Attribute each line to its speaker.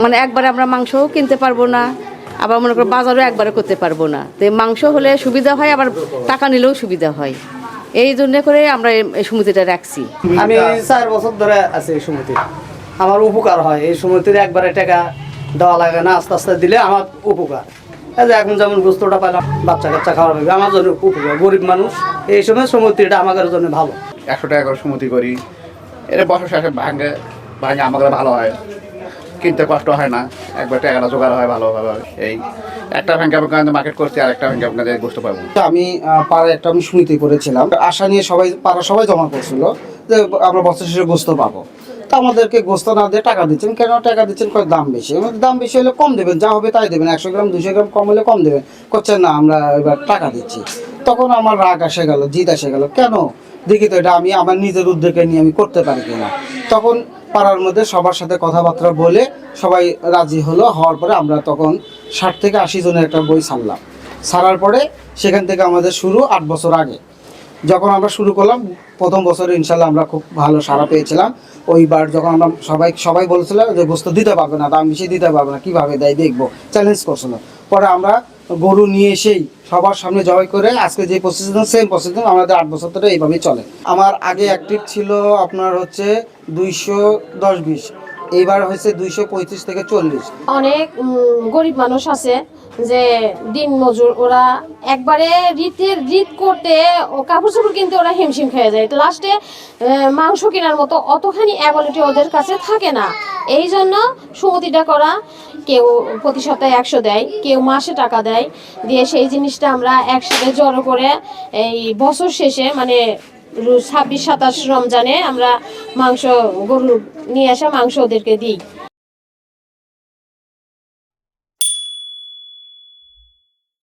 Speaker 1: মানে একবারে আমরা মাংসও কিনতে পারবো না, আবার মনে করো বাজারও একবারে করতে পারবো না। তো মাংস হলে সুবিধা হয়, আবার টাকা নিলেও সুবিধা হয়। এই জন্য করে আমরা এই সমিতিটা রাখছি।
Speaker 2: আমি 4 বছর ধরে আছি এই সমিতি। আমার উপকার হয় এই সমিতির, একবারে টাকা দেওয়া লাগে না, আস্তে আস্তে দিলে আমার উপকার। এই যে এখন যেমন গোস্তটা পাইলাম, বাচ্চা কাচ্চা খাওয়া লাগবে, আমার জন্য উপকার। গরিব মানুষ, এই সময় সমিতিটা আমাদের জন্য ভালো।
Speaker 3: 100 টাকা করে সমিতি করি, এটা বছর শেষে ভাঙে আমাদের ভালো হয়, কিনতে কষ্ট হয় না, একবার টাকাটা জোগাড় হয় ভালোভাবে। এই একটা ব্যাংকে আপনার মার্কেট করছি, আর একটা ব্যাংকে আপনাদের গোস্ত পাবো।
Speaker 4: আমি পাড়ায় একটা আমি সমিতি করেছিলাম, আশা নিয়ে পাড়া সবাই জমা করছিল যে আমরা বছর শেষে গোস্ত পাবো। তো আমাদেরকে গোস্ত না দিয়ে টাকা দিচ্ছেন। কেন টাকা দিচ্ছেন? দাম বেশি। দাম বেশি হলে কম দেবেন, যা হবে তাই দেবেন, 100 গ্রাম 200 গ্রাম কম হলে কম দেবেন। করছেন না, আমরা এবার টাকা দিচ্ছি। তখন আমার রাগ এসে গেল, জিদ এসে গেল, কেন দেখি তো এটা আমি আমার নিজের উদ্যোগে নিয়ে আমি করতে পারি কিনা। তখন পাড়ার মধ্যে সবার সাথে কথাবার্তা বলে সবাই রাজি হলো। হওয়ার পরে আমরা তখন 60 থেকে 80 জনের একটা বই ছাড়লাম। ছাড়ার পরে সেখান থেকে আমাদের শুরু 8 বছর আগে যখন আমরা শুরু করলাম। প্রথম বছরে ইনশাল্লাহ আমরা খুব ভালো সাড়া পেয়েছিলাম। ওইবার যখন আমরা সবাই বলছিল যে গোস্ত দিতে পারবে না, দাম বেশি দিতে পারবে না, কীভাবে দেয় দেখবো, চ্যালেঞ্জ করছিল। পরে আমরা গরু নিয়ে এসেই সবার সামনে জবাই করে আজকে যে প্রসেসিং, সেম প্রসেসিং আমাদের 8 বছর ধরে এইভাবেই চলে। আমার আগে অ্যাক্টিভ ছিল আপনার হচ্ছে 210-20, এইবার হয়েছে 235 থেকে 40।
Speaker 5: অনেক গরিব মানুষ আছে যে দিন মজুর, ওরা একবারে ঋত করতে ও কাপড় চোপড় কিনতে ওরা হিমশিম খেয়ে যায়। লাস্টে মাংস কেনার মতো অতখানি অ্যাবিলিটি ওদের কাছে থাকে না। এই জন্য সমিতিটা করা। কেউ প্রতি সপ্তাহে 100 দেয়, কেউ মাসে টাকা দেয়, দিয়ে সেই জিনিসটা আমরা একসাথে জড়ো করে এই বছর শেষে মানে 26-27 রমজানে আমরা গরু নিয়ে আসা মাংস ওদেরকে দিই।